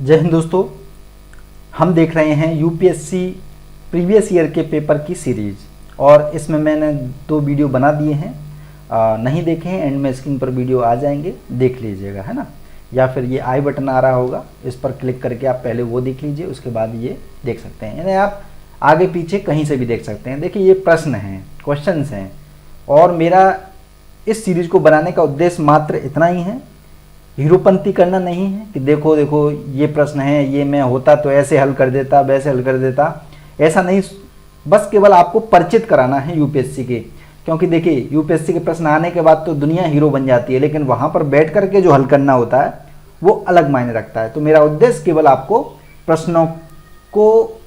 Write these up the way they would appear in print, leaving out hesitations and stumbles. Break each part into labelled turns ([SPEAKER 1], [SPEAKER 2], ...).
[SPEAKER 1] जय हिंद दोस्तों, हम देख रहे हैं यूपीएससी प्रीवियस ईयर के पेपर की सीरीज और इसमें मैंने 2 वीडियो बना दिए हैं। नहीं देखे हैं, एंड में स्क्रीन पर वीडियो आ जाएंगे, देख लीजिएगा, है ना। या फिर ये आई बटन आ रहा होगा, इस पर क्लिक करके आप पहले वो देख लीजिए, उसके बाद ये देख सकते हैं। यानी आप आगे पीछे कहीं से भी देख सकते हैं। देखिए, ये प्रश्न हैं, क्वेश्चंस हैं, और मेरा इस सीरीज को बनाने का उद्देश्य मात्र इतना ही है, हीरोपंती करना नहीं है कि देखो देखो ये प्रश्न है, ये मैं होता तो ऐसे हल कर देता, वैसे हल कर देता, ऐसा नहीं। बस केवल आपको परिचित कराना है यूपीएससी के। क्योंकि देखिए, यूपीएससी के प्रश्न आने के बाद तो दुनिया हीरो बन जाती है, लेकिन वहाँ पर बैठ करके जो हल करना होता है वो अलग मायने रखता है। तो मेरा उद्देश्य केवल आपको प्रश्नों को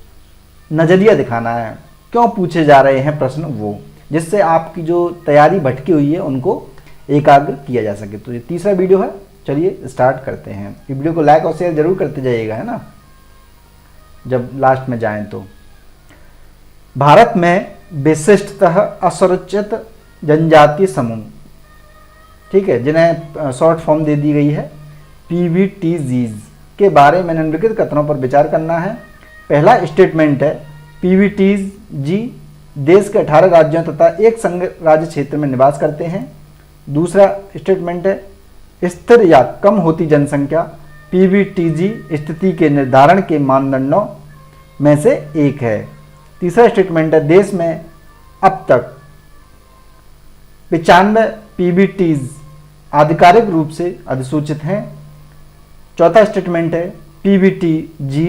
[SPEAKER 1] नज़रिया दिखाना है, क्यों पूछे जा रहे हैं प्रश्न, वो जिससे आपकी जो तैयारी भटकी हुई है उनको एकाग्र किया जा सके। तो ये तीसरा वीडियो है, चलिए स्टार्ट करते हैं। वीडियो को लाइक और शेयर जरूर करते जाइएगा, है ना, जब लास्ट में जाएं तो। भारत में विशिष्टतः असंरक्षित जनजातीय समूह, ठीक है, जिन्हें शॉर्ट फॉर्म दे दी गई है पीवीटीजीज, के बारे में निम्नलिखित कथनों पर विचार करना है। पहला स्टेटमेंट है, पीवीटीजी देश के 18 राज्यों तथा एक संघ राज्य क्षेत्र में निवास करते हैं। दूसरा स्टेटमेंट है, स्थिर या कम होती जनसंख्या पीवीटीजी स्थिति के निर्धारण के मानदंडों में से एक है। तीसरा स्टेटमेंट है, देश में अब तक 95 पीवीटीज आधिकारिक रूप से अधिसूचित हैं। चौथा स्टेटमेंट है, पीवीटीजी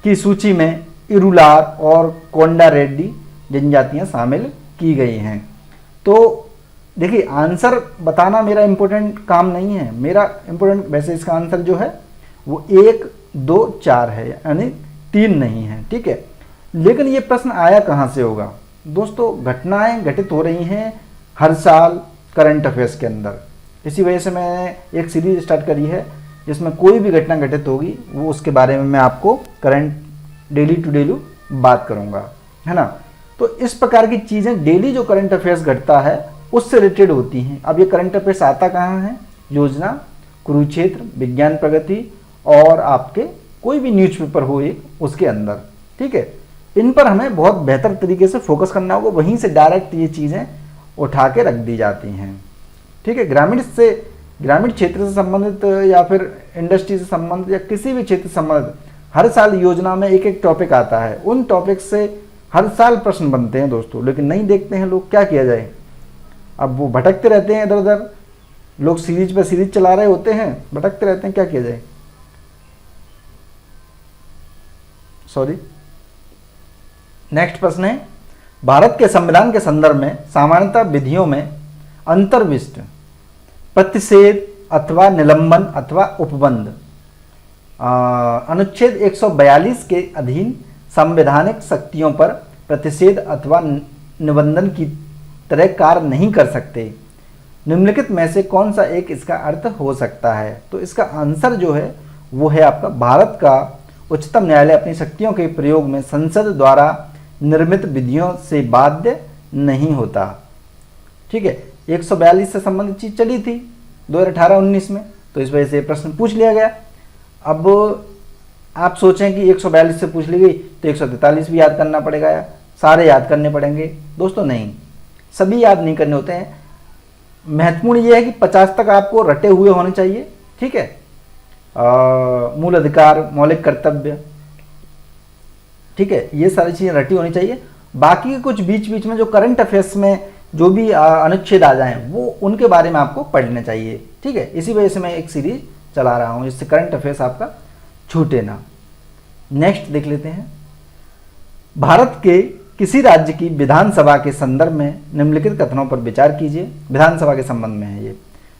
[SPEAKER 1] की सूची में इरुलार और कोंडा रेड्डी जनजातियां शामिल की गई हैं। तो देखिए, आंसर बताना मेरा इंपॉर्टेंट काम नहीं है। मेरा इंपॉर्टेंट, वैसे इसका आंसर जो है वो 1, 2, 4 है, यानी 3 नहीं है, ठीक है। लेकिन ये प्रश्न आया कहाँ से होगा दोस्तों? घटनाएं घटित हो रही हैं हर साल करंट अफेयर्स के अंदर। इसी वजह से मैंने एक सीरीज स्टार्ट करी है जिसमें कोई भी घटना घटित होगी वो उसके बारे में मैं आपको करंट डेली टू डेली बात करूँगा, है ना। तो इस प्रकार की चीज़ें, डेली जो करंट अफेयर्स घटता है उससे रिलेटेड होती हैं। अब ये करंट अफेयर्स आता कहाँ है? योजना, कुरुक्षेत्र, विज्ञान प्रगति और आपके कोई भी न्यूज़पेपर हो एक, उसके अंदर, ठीक है। इन पर हमें बहुत बेहतर तरीके से फोकस करना होगा, वहीं से डायरेक्ट ये चीज़ें उठा के रख दी जाती हैं, ठीक है। ग्रामीण क्षेत्र से संबंधित या फिर इंडस्ट्री से संबंधित या किसी भी क्षेत्र से संबंधित हर साल योजना में एक एक टॉपिक आता है। उन टॉपिक से हर साल प्रश्न बनते हैं दोस्तों, लेकिन नहीं देखते हैं लोग, क्या किया जाए। अब वो भटकते रहते हैं इधर उधर, लोग सीरीज पर सीरीज चला रहे होते हैं, भटकते रहते हैं, क्या किया जाए। सॉरी। नेक्स्ट प्रश्न है, भारत के संविधान के संदर्भ में सामान्यतः विधियों में अंतर्विष्ट प्रतिषेध अथवा निलंबन अथवा उपबंध अनुच्छेद 142 के अधीन संवैधानिक शक्तियों पर प्रतिषेध अथवा निबंधन की तरह कार्य नहीं कर सकते। निम्नलिखित में से कौन सा एक इसका अर्थ हो सकता है? तो इसका आंसर जो है वो है आपका, भारत का उच्चतम न्यायालय अपनी शक्तियों के प्रयोग में संसद द्वारा निर्मित विधियों से बाध्य नहीं होता, ठीक है। 142 से संबंधित चीज चली थी 2018-19 में, तो इस वजह से प्रश्न पूछ लिया गया। अब आप सोचें कि 142 से पूछ ली गई तो 143 भी याद करना पड़ेगा या सारे याद करने पड़ेंगे? दोस्तों नहीं, सभी याद नहीं करने होते हैं। महत्वपूर्ण ये है कि 50 तक आपको रटे हुए होने चाहिए, ठीक है। मूल अधिकार, मौलिक कर्तव्य, ठीक है, ये सारी चीज़ें रटी होनी चाहिए। बाकी के कुछ बीच बीच में जो करंट अफेयर्स में जो भी अनुच्छेद आ जाएं वो उनके बारे में आपको पढ़ लेना चाहिए, ठीक है। इसी वजह से मैं एक सीरीज चला रहा हूँ जिससे करंट अफेयर्स आपका छूटे ना। नेक्स्ट देख लेते हैं, भारत के किसी राज्य की विधानसभा के संदर्भ में निम्नलिखित कथनों पर विचार कीजिए। विधानसभा के संबंध में है ये।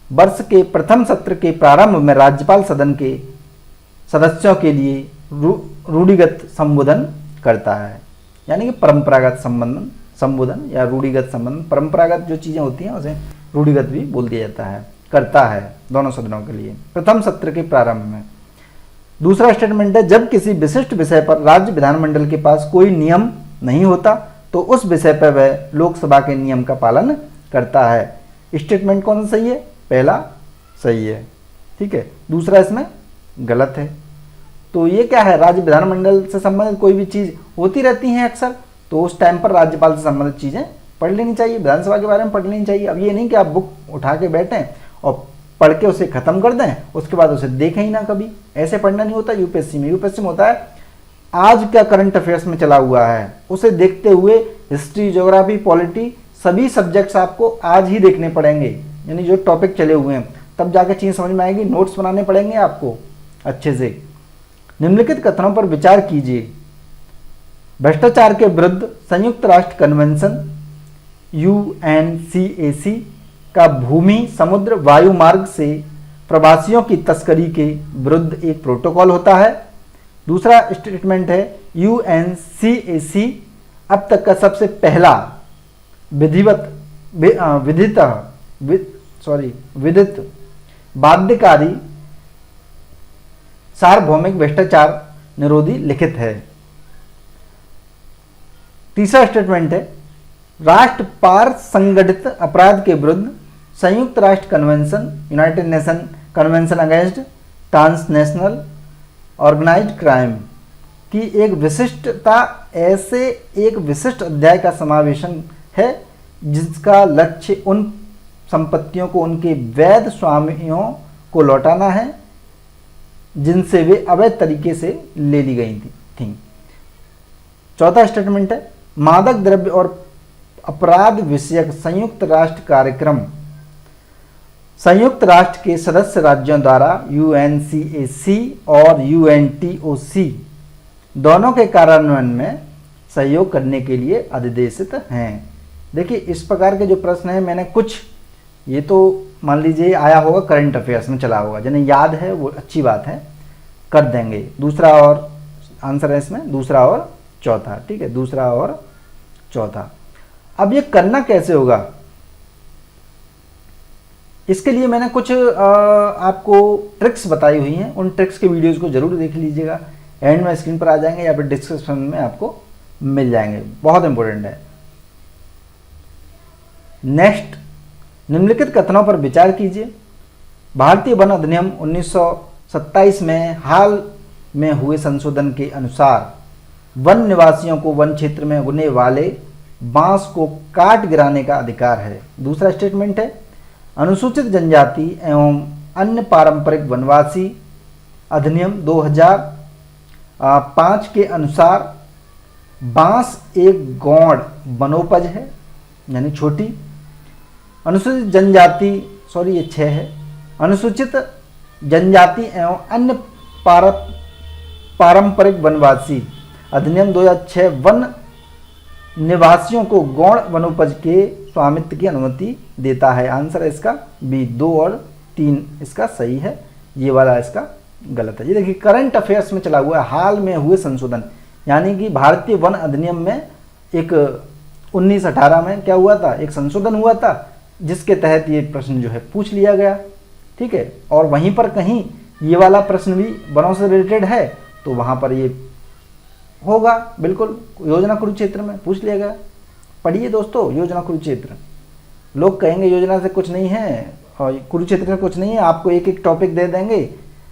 [SPEAKER 1] वर्ष के प्रथम सत्र के प्रारंभ में राज्यपाल सदन के सदस्यों के लिए रूढ़िगत संबोधन करता है, यानी कि परंपरागत संबोधन या रूढ़िगत संबोधन। परंपरागत जो चीज़ें होती हैं उसे रूढ़िगत भी बोल दिया जाता है, करता है दोनों सदनों के लिए प्रथम सत्र के प्रारंभ में। दूसरा स्टेटमेंट है, जब किसी विशिष्ट विषय पर राज्य विधानमंडल के पास कोई नियम नहीं होता तो उस विषय पर वह लोकसभा के नियम का पालन करता है। स्टेटमेंट कौन सा सही है? पहला सही है, ठीक है, दूसरा इसमें गलत है। तो ये क्या है, राज्य विधानमंडल से संबंधित कोई भी चीज़ होती रहती हैं अक्सर, तो उस टाइम पर राज्यपाल से संबंधित चीज़ें पढ़ लेनी चाहिए, विधानसभा के बारे में पढ़ लेनी चाहिए। अब ये नहीं कि आप बुक उठा के बैठें और पढ़ के उसे ख़त्म कर दें, उसके बाद उसे देखें ही ना कभी, ऐसे पढ़ना नहीं होता यूपीएससी में। यूपीएससी में होता है आज क्या करंट अफेयर्स में चला हुआ है उसे देखते हुए हिस्ट्री, ज्योग्राफी, पॉलिटी सभी सब्जेक्ट्स आपको आज ही देखने पड़ेंगे, यानी जो टॉपिक चले हुए हैं, तब जाके चीज़ समझ में आएगी। नोट्स बनाने पड़ेंगे आपको अच्छे से। निम्नलिखित कथनों पर विचार कीजिए। भ्रष्टाचार के विरुद्ध संयुक्त राष्ट्र कन्वेंशन UNCAC का भूमि, समुद्र, वायु मार्ग से प्रवासियों की तस्करी के विरुद्ध एक प्रोटोकॉल होता है। दूसरा स्टेटमेंट है UNCAC अब तक का सबसे पहला विधित बाध्यकारी सार्वभौमिक भ्रष्टाचार निरोधी लिखित है। तीसरा स्टेटमेंट है राष्ट्रपार संगठित अपराध के विरुद्ध संयुक्त राष्ट्र convention, united nation convention against transnational organised crime की एक विशिष्टता ऐसे एक विशिष्ट अध्याय का समावेशन है जिसका लक्ष्य उन संपत्तियों को उनके वैध स्वामियों को लौटाना है जिनसे वे अवैध तरीके से ले ली गई थी। चौथा स्टेटमेंट है मादक द्रव्य और अपराध विषयक संयुक्त राष्ट्र कार्यक्रम संयुक्त राष्ट्र के सदस्य राज्यों द्वारा UNCAC और UNTOC दोनों के कार्यान्वयन में सहयोग करने के लिए अधिदेशित हैं। देखिए इस प्रकार के जो प्रश्न हैं, मैंने कुछ ये तो मान लीजिए आया होगा करंट अफेयर्स में चला होगा, जिन्हें याद है वो अच्छी बात है, कर देंगे। दूसरा और आंसर है इसमें, दूसरा और चौथा, ठीक है, दूसरा और चौथा। अब ये करना कैसे होगा, इसके लिए मैंने कुछ आपको ट्रिक्स बताई हुई हैं। उन ट्रिक्स के वीडियोज़ को जरूर देख लीजिएगा, एंड में स्क्रीन पर आ जाएंगे या फिर डिस्क्रिप्शन में आपको मिल जाएंगे, बहुत इंपॉर्टेंट है। नेक्स्ट, निम्नलिखित कथनों पर विचार कीजिए। भारतीय वन अधिनियम 1927 में हाल में हुए संशोधन के अनुसार वन निवासियों को वन क्षेत्र में उगने वाले बांस को काट गिराने का अधिकार है। दूसरा स्टेटमेंट है अनुसूचित जनजाति एवं अन्य पारंपरिक वनवासी अधिनियम 2005 के अनुसार बांस एक गौण वनोपज है, यानी छोटी। अनुसूचित जनजाति, सॉरी ये 6 है, अनुसूचित जनजाति एवं अन्य पारंपरिक वनवासी अधिनियम 2006 वन निवासियों को गौण वनोपज के स्वामित्व की अनुमति देता है। आंसर है इसका बी, 2 और 3 इसका सही है, ये वाला इसका गलत है। ये देखिए करंट अफेयर्स में चला हुआ है, हाल में हुए संशोधन, यानी कि भारतीय वन अधिनियम में एक 1918 में क्या हुआ था, एक संशोधन हुआ था जिसके तहत ये प्रश्न जो है पूछ लिया गया, ठीक है। और वहीं पर कहीं ये वाला प्रश्न भी वनों से रिलेटेड है, तो वहाँ पर ये होगा बिल्कुल, योजना कुरुक्षेत्र में पूछ लिया गया। पढ़िए दोस्तों योजना कुरुक्षेत्र, लोग कहेंगे योजना से कुछ नहीं है और कुरुक्षेत्र से कुछ नहीं है, आपको एक एक टॉपिक दे देंगे।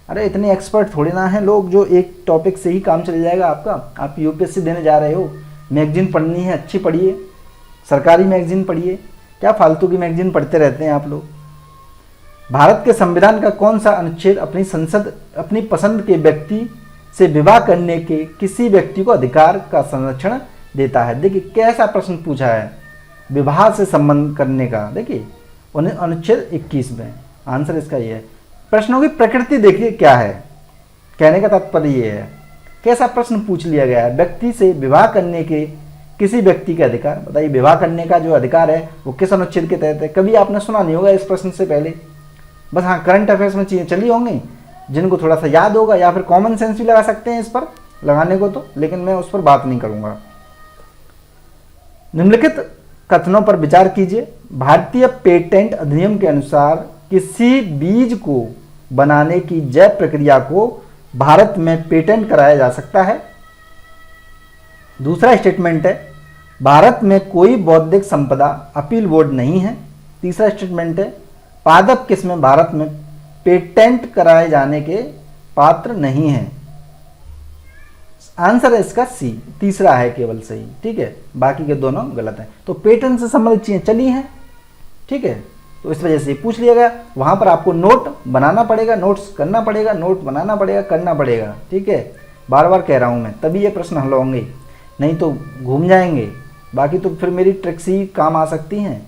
[SPEAKER 1] अरे इतने एक्सपर्ट थोड़ी ना हैं लोग जो एक टॉपिक से ही काम चल जाएगा आपका। आप यूपीएससी देने जा रहे हो, मैगजीन पढ़नी है, अच्छी पढ़िए, सरकारी मैगजीन पढ़िए, क्या फालतू की मैगजीन पढ़ते रहते हैं आप लोग। भारत के संविधान का कौन सा अनुच्छेद अपनी संसद अपनी पसंद के व्यक्ति से विवाह करने के किसी व्यक्ति को अधिकार का संरक्षण देता है? देखिए कैसा प्रश्न पूछा है, विवाह से संबंध करने का। देखिए अनुच्छेद 21 में आंसर इसका ये है। प्रश्नों की प्रकृति देखिए क्या है, कहने का तात्पर्य ये है, कैसा प्रश्न पूछ लिया गया है, व्यक्ति से विवाह करने के किसी व्यक्ति के अधिकार। बताइए विवाह करने का जो अधिकार है वो किस अनुच्छेद के तहत है? कभी आपने सुना नहीं होगा इस प्रश्न से पहले, बस हाँ करंट अफेयर्स में चीज़ें चली होंगी, जिनको थोड़ा सा याद होगा या फिर कॉमन सेंस भी लगा सकते हैं इस पर लगाने को तो, लेकिन मैं उस पर बात नहीं करूंगा। निम्नलिखित कथनों पर विचार कीजिए। भारतीय पेटेंट अधिनियम के अनुसार किसी बीज को बनाने की जैव प्रक्रिया को भारत में पेटेंट कराया जा सकता है। दूसरा स्टेटमेंट है भारत में कोई बौद्धिक संपदा अपील बोर्ड नहीं है। तीसरा स्टेटमेंट है पादप किस्में भारत में पेटेंट कराए जाने के पात्र नहीं है। आंसर है इसका सी, तीसरा है केवल सही, ठीक है, बाकी के दोनों गलत हैं। तो पेटेंट से संबंधित चीजें चली हैं, ठीक है, तो इस वजह से पूछ लिया गया। वहां पर आपको नोट बनाना पड़ेगा, नोट्स करना पड़ेगा, नोट बनाना पड़ेगा, करना पड़ेगा, ठीक है, बार बार कह रहा हूं मैं, तभी ये प्रश्न हल होंगे, नहीं तो घूम जाएंगे। बाकी तो फिर मेरी ट्रिक्स ही काम आ सकती हैं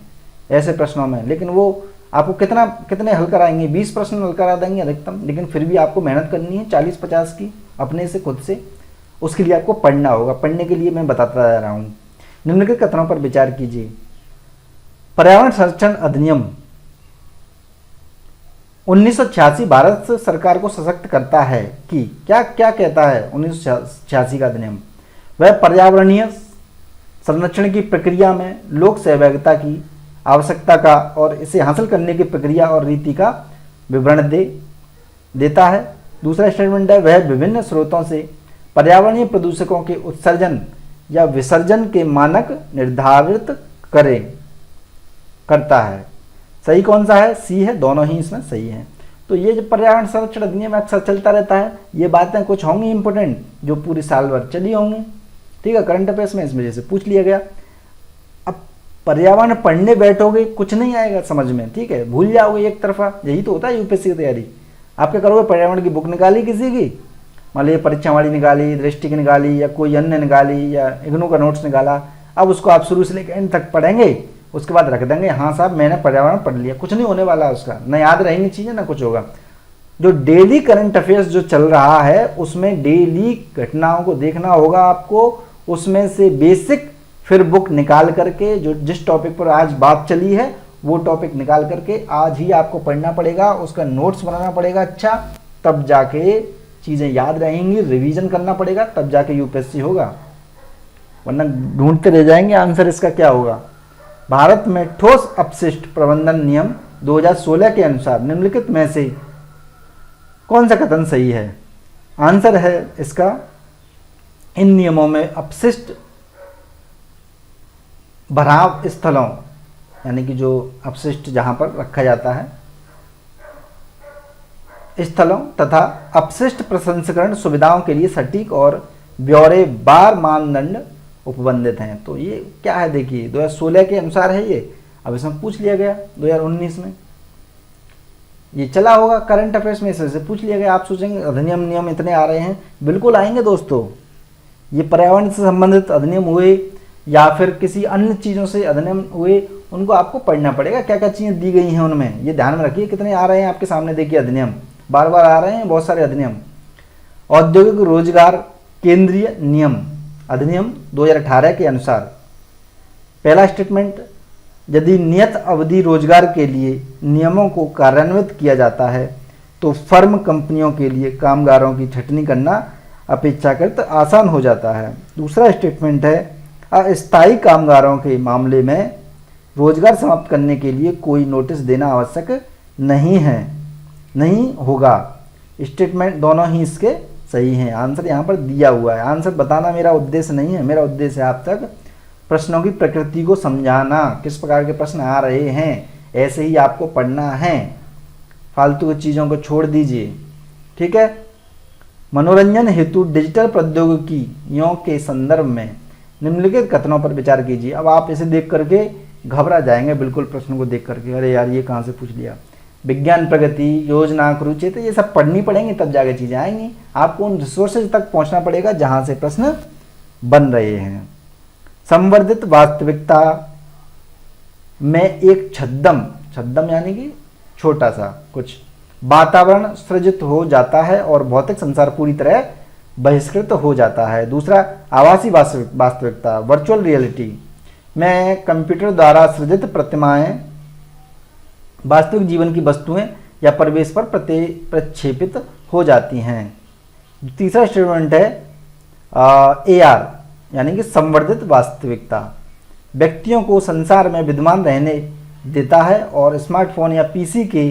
[SPEAKER 1] ऐसे प्रश्नों में, लेकिन वो आपको कितने हल कराएंगे, 20 प्रश्न हल करा देंगे अधिकतम, लेकिन फिर भी आपको मेहनत करनी है 40-50 की अपने से, खुद से। उसके लिए आपको पढ़ना होगा, पढ़ने के लिए मैं बताता जा रहा हूँ। निम्नलिखित कथनों पर विचार कीजिए। पर्यावरण संरक्षण अधिनियम 1986 भारत सरकार को सशक्त करता है कि क्या क्या कहता है 1986 का अधिनियम? वह पर्यावरणीय संरक्षण की प्रक्रिया में लोक सहभागिता की आवश्यकता का और इसे हासिल करने की प्रक्रिया और रीति का विवरण देता है। दूसरा स्टेटमेंट है, वह विभिन्न स्रोतों से पर्यावरणीय प्रदूषकों के उत्सर्जन या विसर्जन के मानक निर्धारित करता है। सही कौन सा है? सी है, दोनों ही इसमें सही हैं। तो ये जो पर्यावरण संरक्षण अधिनियम अक्सर चलता रहता है, ये बातें कुछ होंगी इंपोर्टेंट जो पूरी साल भर चली होंगी, ठीक है, करंट अफेयर्स में इस वजह से पूछ लिया गया। अब पर्यावरण पढ़ने बैठोगे कुछ नहीं आएगा समझ में, ठीक है, भूल जाओगे एक तरफा। यही तो होता है यूपीएससी की तैयारी। आप क्या करोगे, पर्यावरण की बुक निकाली किसी की, मान लीजिए परीक्षा वाली निकाली, दृष्टि की निकाली, या कोई अन्य निकाली, या इग्नू का नोट्स निकाला, अब उसको आप शुरू से लेकर एंड तक पढ़ेंगे, उसके बाद रख देंगे, हाँ साहब मैंने पर्यावरण पढ़ लिया। कुछ नहीं होने वाला उसका, न याद रहेंगी चीजें ना कुछ होगा। जो डेली करंट अफेयर्स जो चल रहा है उसमें डेली घटनाओं को देखना होगा आपको, उसमें से बेसिक फिर बुक निकाल करके जो जिस टॉपिक पर आज बात चली है वो टॉपिक निकाल करके आज ही आपको पढ़ना पड़ेगा, उसका नोट्स बनाना पड़ेगा अच्छा, तब जाके चीजें याद रहेंगी, रिवीजन करना पड़ेगा, तब जाके यूपीएससी होगा, वरना ढूंढते रह जाएंगे आंसर इसका क्या होगा। भारत में ठोस अपशिष्ट प्रबंधन नियम 2016 के अनुसार निम्नलिखित में से कौन सा कथन सही है? आंसर है इसका, इन नियमों में अपशिष्ट भराव स्थलों, यानी कि जो अपशिष्ट जहां पर रखा जाता है स्थलों तथा अपशिष्ट प्रसंस्करण सुविधाओं के लिए सटीक और ब्यौरेवार मानदंड उपबंधित हैं। तो ये क्या है, देखिए 2016 के अनुसार है ये, अब इसमें पूछ लिया गया 2019 में, ये चला होगा करंट अफेयर्स में, इससे पूछ लिया गया। आप सोचेंगे अधिनियम नियम इतने आ रहे हैं, बिल्कुल आएंगे दोस्तों। ये पर्यावरण से संबंधित अधिनियम हुए या फिर किसी अन्य चीज़ों से अधिनियम हुए, उनको आपको पढ़ना पड़ेगा, क्या क्या चीज़ें दी गई हैं उनमें, ये ध्यान में रखिए। कितने आ रहे हैं आपके सामने, देखिए अधिनियम बार बार आ रहे हैं, बहुत सारे अधिनियम। औद्योगिक रोजगार केंद्रीय नियम अधिनियम 2018 के अनुसार पहला स्टेटमेंट, यदि नियत अवधि रोजगार के लिए नियमों को कार्यान्वित किया जाता है तो फर्म कंपनियों के लिए कामगारों की छंटनी करना अपेक्षाकृत आसान हो जाता है। दूसरा स्टेटमेंट है, अस्थायी कामगारों के मामले में रोजगार समाप्त करने के लिए कोई नोटिस देना आवश्यक नहीं होगा। स्टेटमेंट दोनों ही इसके सही हैं, आंसर यहाँ पर दिया हुआ है। आंसर बताना मेरा उद्देश्य नहीं है, मेरा उद्देश्य है आप तक प्रश्नों की प्रकृति को समझाना, किस प्रकार के प्रश्न आ रहे हैं, ऐसे ही आपको पढ़ना है, फालतू की चीज़ों को छोड़ दीजिए, ठीक है। मनोरंजन हेतु डिजिटल प्रौद्योगिकियों के संदर्भ में निम्नलिखित कथनों पर विचार कीजिए। अब आप इसे देख करके घबरा जाएंगे बिल्कुल, प्रश्न को देख करके, अरे यार ये कहाँ से पूछ लिया। विज्ञान प्रगति योजना कुरुक्षेत्र ये सब पढ़नी पड़ेंगी, तब जाके चीज़ें आएंगी। आपको उन रिसोर्सेज तक पहुंचना पड़ेगा जहां से प्रश्न बन रहे हैं। संवर्धित वास्तविकता में एक छद्म यानी कि छोटा सा कुछ वातावरण सृजित हो जाता है और भौतिक संसार पूरी तरह बहिष्कृत हो जाता है। दूसरा, आभासी वास्तविकता वर्चुअल रियलिटी में कंप्यूटर द्वारा सृजित प्रतिमाएं वास्तविक जीवन की वस्तुएं या परिवेश पर प्रक्षेपित हो जाती हैं। तीसरा स्टेटमेंट है AR यानी कि संवर्धित वास्तविकता व्यक्तियों को संसार में विद्यमान रहने देता है और स्मार्टफोन या PC के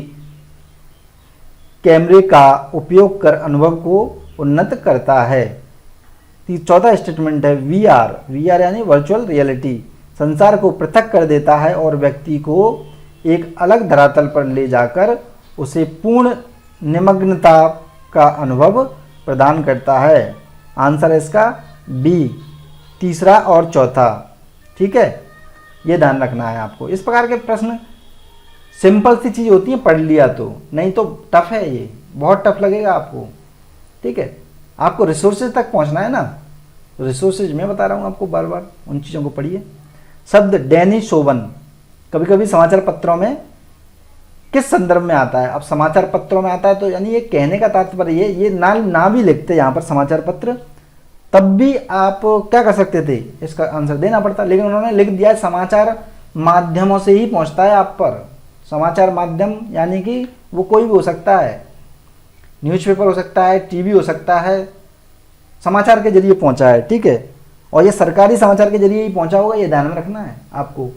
[SPEAKER 1] कैमरे का उपयोग कर अनुभव को उन्नत करता है। चौथा स्टेटमेंट है VR यानी वर्चुअल रियलिटी संसार को पृथक कर देता है और व्यक्ति को एक अलग धरातल पर ले जाकर उसे पूर्ण निमग्नता का अनुभव प्रदान करता है। आंसर है इसका बी, तीसरा और चौथा। ठीक है, ये ध्यान रखना है आपको। इस प्रकार के प्रश्न सिंपल सी चीज़ होती है, पढ़ लिया तो, नहीं तो टफ है, ये बहुत टफ लगेगा आपको। ठीक है, आपको रिसोर्सेज तक पहुंचना है ना, रिसोर्सेज मैं बता रहा हूँ आपको, बार बार उन चीज़ों को पढ़िए। शब्द डेनिसोवन कभी कभी समाचार पत्रों में किस संदर्भ में आता है? अब समाचार पत्रों में आता है तो यानी ये कहने का तात्पर्य ये ना भी लिखते यहाँ पर समाचार पत्र, तब भी आप क्या कर सकते थे, इसका आंसर देना पड़ता, लेकिन उन्होंने लिख दिया है समाचार माध्यमों से ही पहुंचता है आप पर। समाचार माध्यम यानी कि वो कोई भी हो सकता है, न्यूज़पेपर हो सकता है, टीवी हो सकता है, समाचार के जरिए पहुंचा है। ठीक है, और ये सरकारी समाचार के जरिए ही पहुंचा होगा, ये ध्यान में रखना है आपको।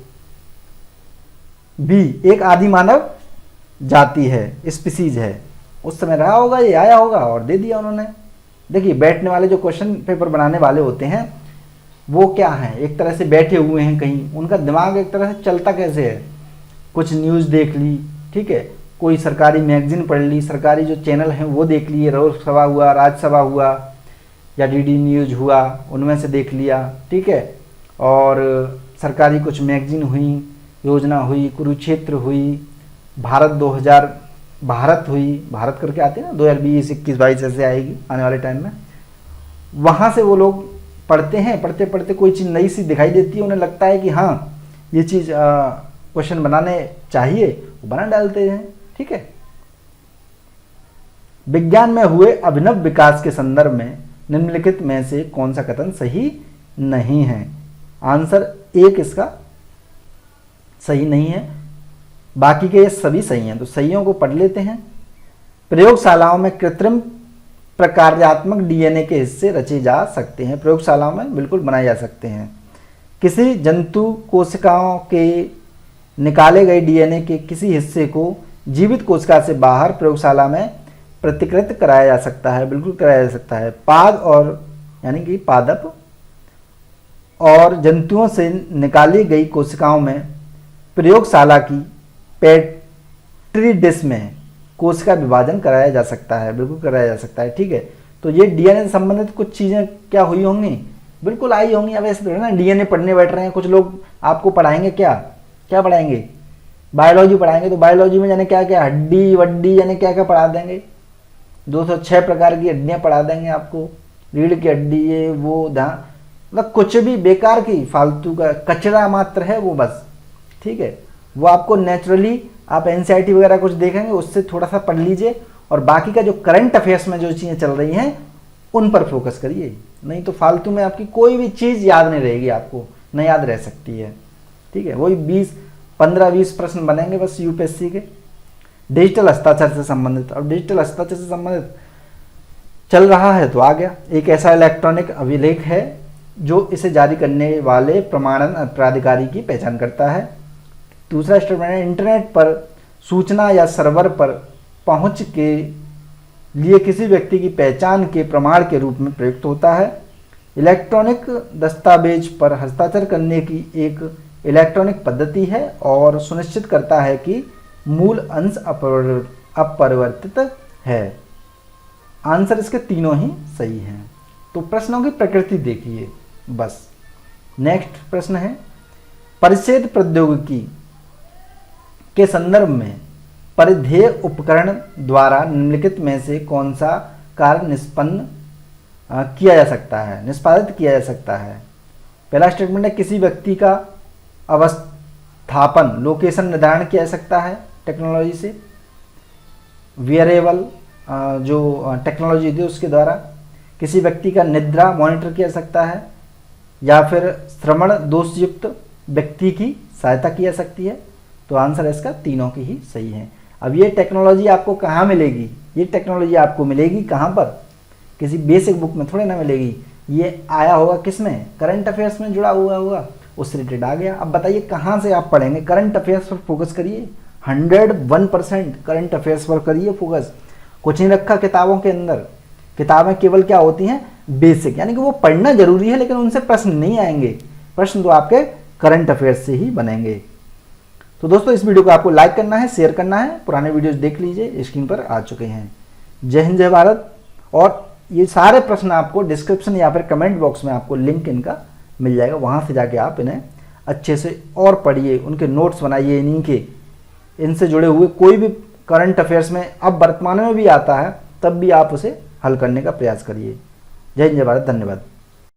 [SPEAKER 1] बी, एक आदि मानव जाति है, स्पीसीज है, उस समय रहा होगा, ये आया होगा और दे दिया उन्होंने। देखिए, बैठने वाले जो क्वेश्चन पेपर बनाने वाले होते हैं वो क्या हैं, एक तरह से बैठे हुए हैं कहीं, उनका दिमाग एक तरह से चलता कैसे है, कुछ न्यूज़ देख ली, ठीक है, कोई सरकारी मैगजीन पढ़ ली, सरकारी जो चैनल हैं वो देख लिए, लोकसभा हुआ, राज्यसभा हुआ या डीडी न्यूज़ हुआ, उनमें से देख लिया। ठीक है, और सरकारी कुछ मैगजीन हुई, योजना हुई, कुरुक्षेत्र हुई, भारत 2000 भारत हुई, भारत करके आती है ना, 2020, 21, 22 ऐसे आएगी आने वाले टाइम में, वहाँ से वो लोग पढ़ते हैं, पढ़ते पढ़ते कोई चीज़ नई सी दिखाई देती है, उन्हें लगता है कि हाँ ये चीज़ क्वेश्चन बनाने चाहिए, वो बना डालते हैं। ठीक है, विज्ञान में हुए अभिनव विकास के संदर्भ में निम्नलिखित में से कौन सा कथन सही नहीं है? आंसर एक इसका सही नहीं है, बाकी के ये सभी सही हैं, तो सहियों को पढ़ लेते हैं। प्रयोगशालाओं में कृत्रिम प्रकार्यात्मक डीएनए के हिस्से रचे जा सकते हैं, प्रयोगशालाओं में बिल्कुल बनाए जा सकते हैं। किसी जंतु कोशिकाओं के निकाले गए डीएनए के किसी हिस्से को जीवित कोशिका से बाहर प्रयोगशाला में प्रतिकृत कराया जा सकता है, बिल्कुल कराया जा सकता है। पाद और यानी कि पादप और जंतुओं से निकाली गई कोशिकाओं में प्रयोगशाला की पेट्री डिश में कोशिका विभाजन कराया जा सकता है, बिल्कुल कराया जा सकता है। ठीक है, तो ये डीएनए से संबंधित कुछ चीज़ें क्या हुई होंगी, बिल्कुल आई होंगी। अब ऐसे थोड़ी ना डीएनए पढ़ने बैठ रहे हैं, कुछ लोग आपको पढ़ाएंगे, क्या पढ़ाएंगे, बायोलॉजी पढ़ाएंगे, तो बायोलॉजी में जाने क्या क्या हड्डी वड्डी यानी क्या क्या पढ़ा देंगे, 206 प्रकार की हड्डियाँ पढ़ा देंगे आपको, रीढ़ की हड्डी, ये वो, ध्यान, मतलब कुछ भी बेकार की फालतू का कचरा मात्र है वो बस। ठीक है, वो आपको नेचुरली आप एनसीईआरटी वगैरह कुछ देखेंगे, उससे थोड़ा सा पढ़ लीजिए, और बाकी का जो करंट अफेयर्स में जो चीज़ें चल रही हैं उन पर फोकस करिए, नहीं तो फालतू में आपकी कोई भी चीज़ याद नहीं रहेगी, आपको नहीं याद रह सकती है। ठीक है, वही 15-20 प्रश्न बनेंगे बस यूपीएससी के। डिजिटल हस्ताक्षर से संबंधित, अब डिजिटल हस्ताक्षर से संबंधित चल रहा है तो आ गया, एक ऐसा इलेक्ट्रॉनिक अभिलेख है जो इसे जारी करने वाले प्रमाणन प्राधिकारी की पहचान करता है। दूसरा स्टेटमेंट है, इंटरनेट पर सूचना या सर्वर पर पहुंच के लिए किसी व्यक्ति की पहचान के प्रमाण के रूप में प्रयुक्त होता है। इलेक्ट्रॉनिक दस्तावेज पर हस्ताक्षर करने की एक इलेक्ट्रॉनिक पद्धति है और सुनिश्चित करता है कि मूल अंश अपरिवर्तित है। आंसर इसके तीनों ही सही हैं। तो प्रश्नों की प्रकृति देखिए बस। नेक्स्ट प्रश्न है, परिच्छेद प्रौद्योगिकी के संदर्भ में परिधेय उपकरण द्वारा निम्नलिखित में से कौन सा कार्य निष्पादित किया जा सकता है? पहला स्टेटमेंट है, किसी व्यक्ति का अवस्थापन लोकेशन निर्धारण किया जा सकता है टेक्नोलॉजी से, वियरेबल जो टेक्नोलॉजी थी उसके द्वारा। किसी व्यक्ति का निद्रा मॉनिटर किया जा सकता है, या फिर श्रवण दोषयुक्त व्यक्ति की सहायता की जा सकती है। तो आंसर इसका तीनों की ही सही है। अब ये टेक्नोलॉजी आपको कहाँ मिलेगी? ये टेक्नोलॉजी आपको मिलेगी कहाँ पर? किसी बेसिक बुक में थोड़े ना मिलेगी, ये आया होगा किस में? करंट अफेयर्स में जुड़ा हुआ होगा, उससे रिलेटेड आ गया। अब बताइए कहाँ से आप पढ़ेंगे? करंट अफेयर्स पर फोकस करिए, 101% करंट अफेयर्स पर करिए फोकस। कुछ नहीं रखा किताबों के अंदर, किताबें केवल क्या होती हैं? बेसिक, यानी कि वो पढ़ना जरूरी है लेकिन उनसे प्रश्न नहीं आएंगे, प्रश्न तो आपके करंट अफेयर्स से ही बनेंगे। तो दोस्तों इस वीडियो को आपको लाइक करना है, शेयर करना है, पुराने वीडियोस देख लीजिए, स्क्रीन पर आ चुके हैं। जय हिंद, जय भारत। और ये सारे प्रश्न आपको डिस्क्रिप्शन या फिर कमेंट बॉक्स में आपको लिंक इनका मिल जाएगा, वहाँ से जाके आप इन्हें अच्छे से और पढ़िए, उनके नोट्स बनाइए, इन्हीं के इनसे जुड़े हुए कोई भी करंट अफेयर्स में अब वर्तमान में भी आता है तब भी आप उसे हल करने का प्रयास करिए। जय हिंद, जय भारत, धन्यवाद।